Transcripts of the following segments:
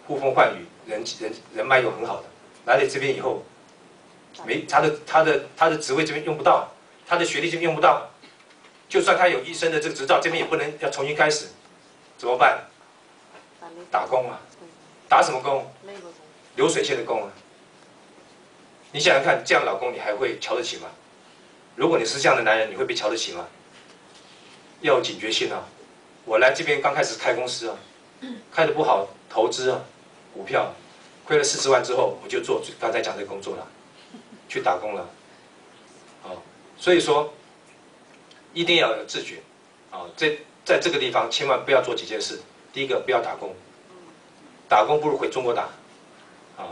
呼风唤雨，人脉又很好的，来了这边以后，他的职位这边用不到，他的学历这边用不到，就算他有医生的这个执照，这边也不能要重新开始，怎么办？打工啊，打什么工？流水线的工啊。你想想看，这样老公你还会瞧得起吗？如果你是这样的男人，你会被瞧得起吗？要有警觉性啊！我来这边刚开始开公司啊，开得不好，投资啊，股票亏了40万之后，我就做刚才讲这个工作了，去打工了。所以说一定要有自觉在这个地方千万不要做几件事。第一个，不要打工，打工不如回中国打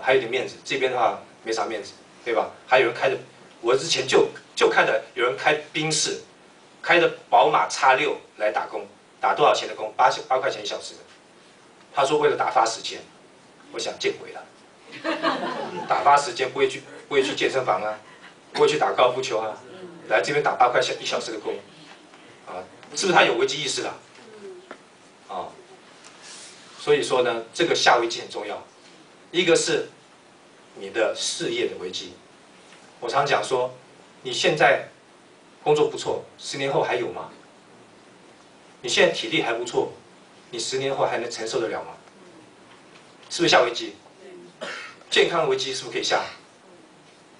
还有点面子。这边的话没啥面子，对吧？还有人开的，我之前就看到有人开宾士，开着宝马X6来打工，打多少钱的工？8块钱1小时的。他说为了打发时间，我想见鬼了！打发时间不会去健身房啊，不会去打高尔夫球啊，来这边打8块1小时的工，是不是他有危机意识了？所以说呢，这个下危机很重要。一个是你的事业的危机，我常讲说，你现在工作不错，10年后还有吗？你现在体力还不错，你10年后还能承受得了吗？是不是下危机？健康危机是不是可以下？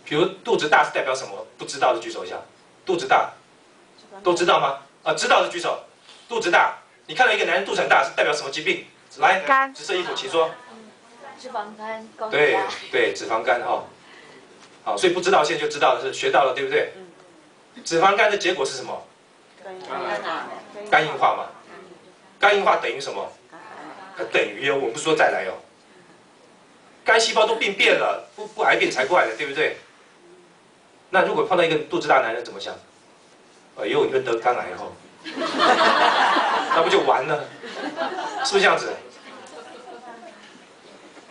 比如肚子大是代表什么？不知道的举手一下。肚子大，都知道吗？知道的举手。肚子大，你看到一个男人肚子很大是代表什么疾病？来，紫色衣服，请说。脂肪肝。对，脂肪肝好，所以不知道现在就知道了，是学到了，对不对？脂肪肝的结果是什么？肝硬化嘛。肝硬化等于什么？等于我不是说再来肝细胞都病变了，不癌变才怪了，对不对？那如果碰到一个肚子大的男人怎么想？哎呦，你会得肝癌那不就完了？是不是这样子？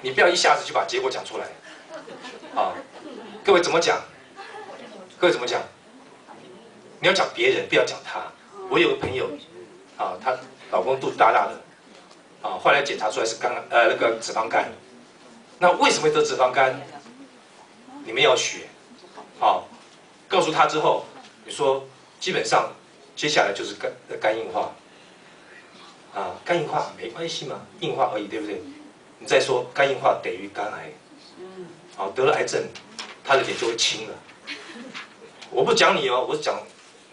你不要一下子就把结果讲出来各位怎么讲？各位怎么讲？你要讲别人，不要讲他。我有个朋友她老公肚子大大的后来检查出来是那个脂肪肝。那为什么会得脂肪肝？你们要学告诉他之后，你说基本上接下来就是肝硬化肝硬化没关系嘛，硬化而已，对不对？你再说肝硬化等于肝癌，得了癌症，他的脸就会青了。我不讲你我是讲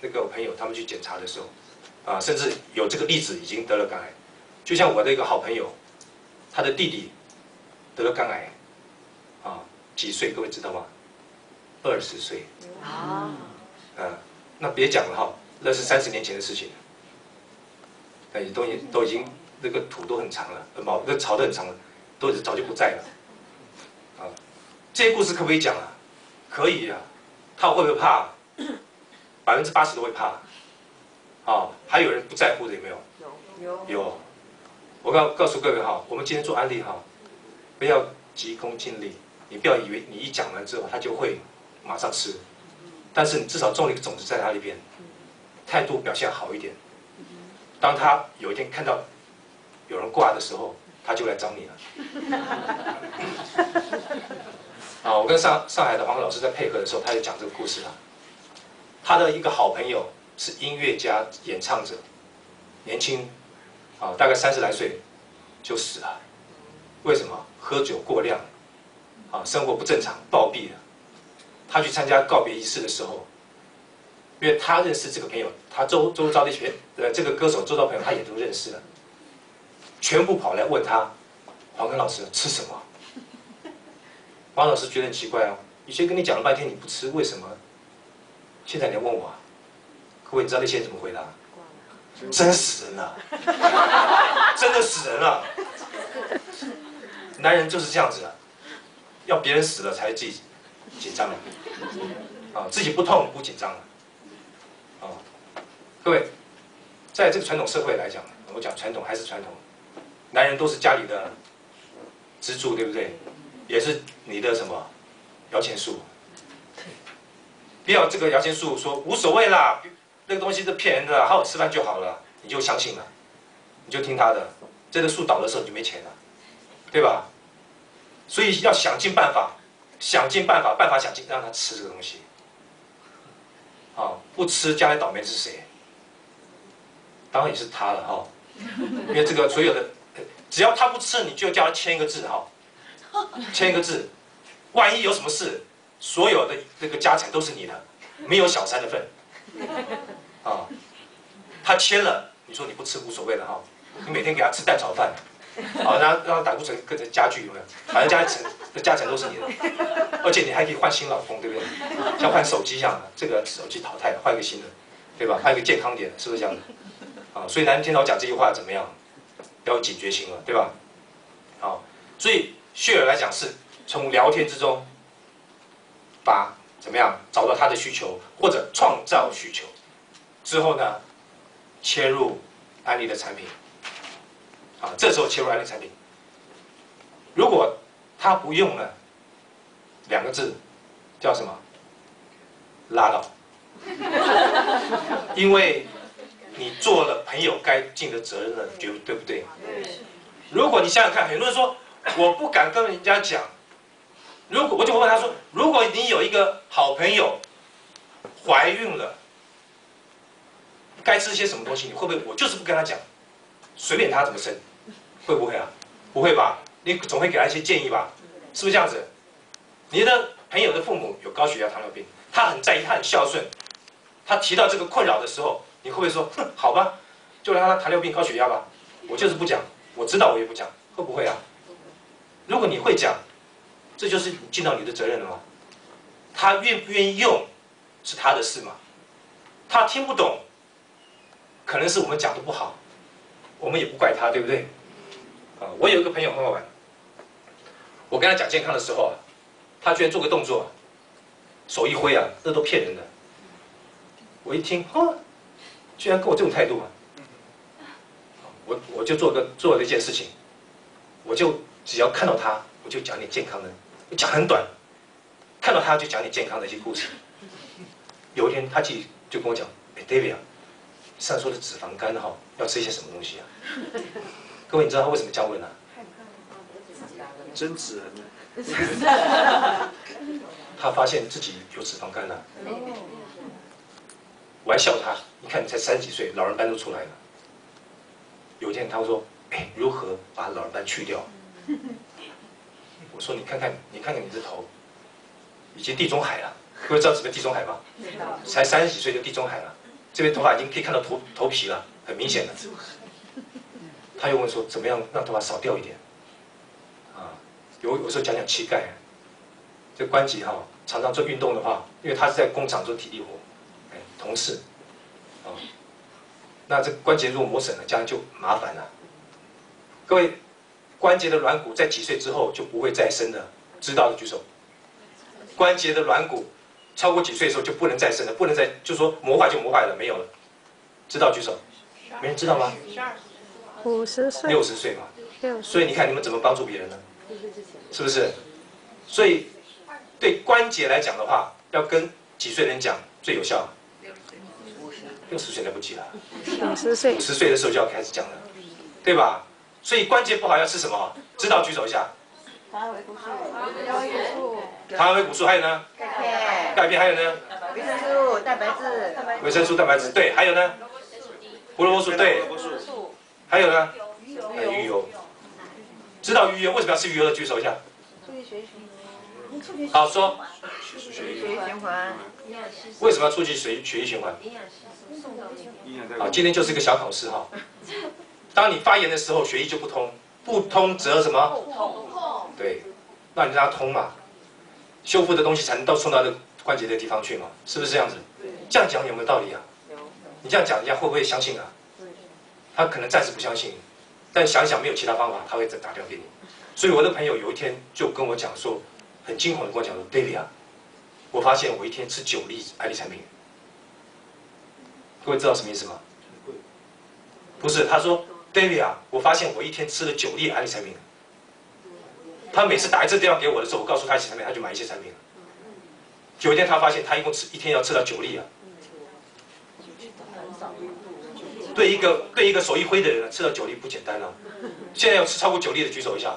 那个朋友他们去检查的时候甚至有这个例子已经得了肝癌。就像我的一个好朋友，他的弟弟得了肝癌几岁？各位知道吗？20岁那别讲了那是30年前的事情了，都已经那个土都很长了，那草都很长了，都早就不在了这些故事可不可以讲可以他会不会怕？80%都会怕还有人不在乎的有没有？有。我告诉各位我们今天做案例不要急功近利，你不要以为你一讲完之后他就会马上吃，但是你至少种了一个种子在他里边，态度表现好一点。当他有一天看到有人挂的时候，他就来找你了。我跟上海的黄老师在配合的时候，他就讲这个故事他的一个好朋友是音乐家、演唱者，年轻大概30来岁就死了。为什么？喝酒过量生活不正常，暴毙了。他去参加告别仪式的时候，因为他认识这个朋友，他周遭的这个歌手周遭朋友他也都认识了，全部跑来问他，黄根老师吃什么？黄老师觉得很奇怪以前跟你讲了半天你不吃，为什么现在你要问我各位你知道那些人怎么回答？真死人了，真的死人了。男人就是这样子要别人死了才自己紧张自己不痛不紧张各位，在这个传统社会来讲，我讲传统还是传统，男人都是家里的支柱，对不对？也是你的什么摇钱树。不要这个摇钱树说无所谓啦，那个东西是骗人的，好好吃饭就好了，你就相信了，你就听他的。这个树倒的时候你就没钱了，对吧？所以要想尽办法，想尽办法，办法想尽让他吃这个东西。啊，不吃将来倒霉的是谁？当然也是他了哈，因为这个所有的，只要他不吃，你就叫他签一个字哈，签一个字，万一有什么事，所有的这个家产都是你的，没有小三的份。啊，他签了，你说你不吃无所谓了哈，你每天给他吃蛋炒饭，好让他胆固醇跟着加剧有没有？反正家产都是你的，而且你还可以换新老公，对不对？像换手机一样的，这个手机淘汰了，换一个新的，对吧？换一个健康点的，是不是这样的？啊，所以男人听到我讲这句话怎么样？要有警觉心了，对吧？好，所以血儿来讲是从聊天之中，把怎么样找到他的需求或者创造需求，之后呢，切入安利的产品。啊，这时候切入安利产品，如果他不用呢，2个字叫什么？拉倒，因为你做了朋友该尽的责任了，对不对？如果你想想看，很多人说我不敢跟人家讲，如果我就问他说，如果你有一个好朋友怀孕了，该吃些什么东西，你会不会？我就是不跟他讲，随便他怎么生。会不会啊？不会吧？你总会给他一些建议吧？是不是这样子？你的朋友的父母有高血压、糖尿病，他很在意，他很孝顺，他提到这个困扰的时候，你会不会说，哼，好吧，就让他糖尿病、高血压吧？我就是不讲，我知道我也不讲，会不会啊？如果你会讲，这就是你尽到你的责任了吗？他愿不愿意用，是他的事嘛。他听不懂，可能是我们讲的不好，我们也不怪他，对不对？我有一个朋友很好玩，我跟他讲健康的时候啊，他居然做个动作，手一挥啊，那都骗人的。我一听，居然跟我这种态度啊！我就做了一件事情，我就只要看到他，我就讲点健康的，讲很短，看到他就讲点健康的一些故事。有一天他就跟我讲，David 啊，上次说的脂肪肝哈，要吃一些什么东西啊？各位，你知道他为什么这样问啊？真纸人呢？他发现自己有脂肪肝了。我还笑他，你看你才30几岁，老人斑都出来了。有一天他说：“如何把老人斑去掉？”我说：“你看看你的头，已经地中海了。各位知道什么地中海吗？才30几岁就地中海了，这边头发已经可以看到头皮了，很明显的。”他又问说：“怎么样让头发少掉一点？”啊，有时候讲膝盖，这关节哈，常常做运动的话，因为他是在工厂做体力活，同事，那这关节如果磨损了，将来就麻烦了。各位，关节的软骨在几岁之后就不会再生了？知道的举手。关节的软骨超过几岁的时候就不能再生了，不能再就说磨坏就磨坏了，没有了。知道举手。没人知道吗？50岁。60岁嘛。所以你看你们怎么帮助别人呢？是不是？所以对关节来讲的话，要跟几岁人讲最有效？60岁来不及了。50岁。50岁的时候就要开始讲了，对吧？所以关节不好要吃什么？知道举手一下。糖维骨素，还有呢？钙片，还有呢？维生素、蛋白质。维生素、蛋白质，对，还有呢？胡萝卜素，对。还有呢？鱼油。知道鱼油为什么要吃鱼油的举手一下。促进血液循环。好，说。血液循环。为什么要促进血液循环？好，今天就是一个小考试哈。当你发炎的时候，血液就不通，不通则什么？痛。对，那你让它通嘛，修复的东西才能送到那关节的地方去嘛，是不是这样子？这样讲有没有道理啊？你这样讲，人家会不会相信啊？他可能暂时不相信，但想想没有其他方法，他会再打电话给你。所以我的朋友有一天就跟我讲说，很惊恐的跟我讲说 ，David 啊，我发现我一天吃9粒安利产品。各位知道什么意思吗？不是，他说 David 啊，我发现我一天吃了9粒安利产品。他每次打一次电话给我的时候，我告诉他一些产品，他就买一些产品。有一天他发现他一共一天要吃到9粒啊。对一个手一挥的人吃到9粒不简单啊。现在要吃超过9粒的举手一下。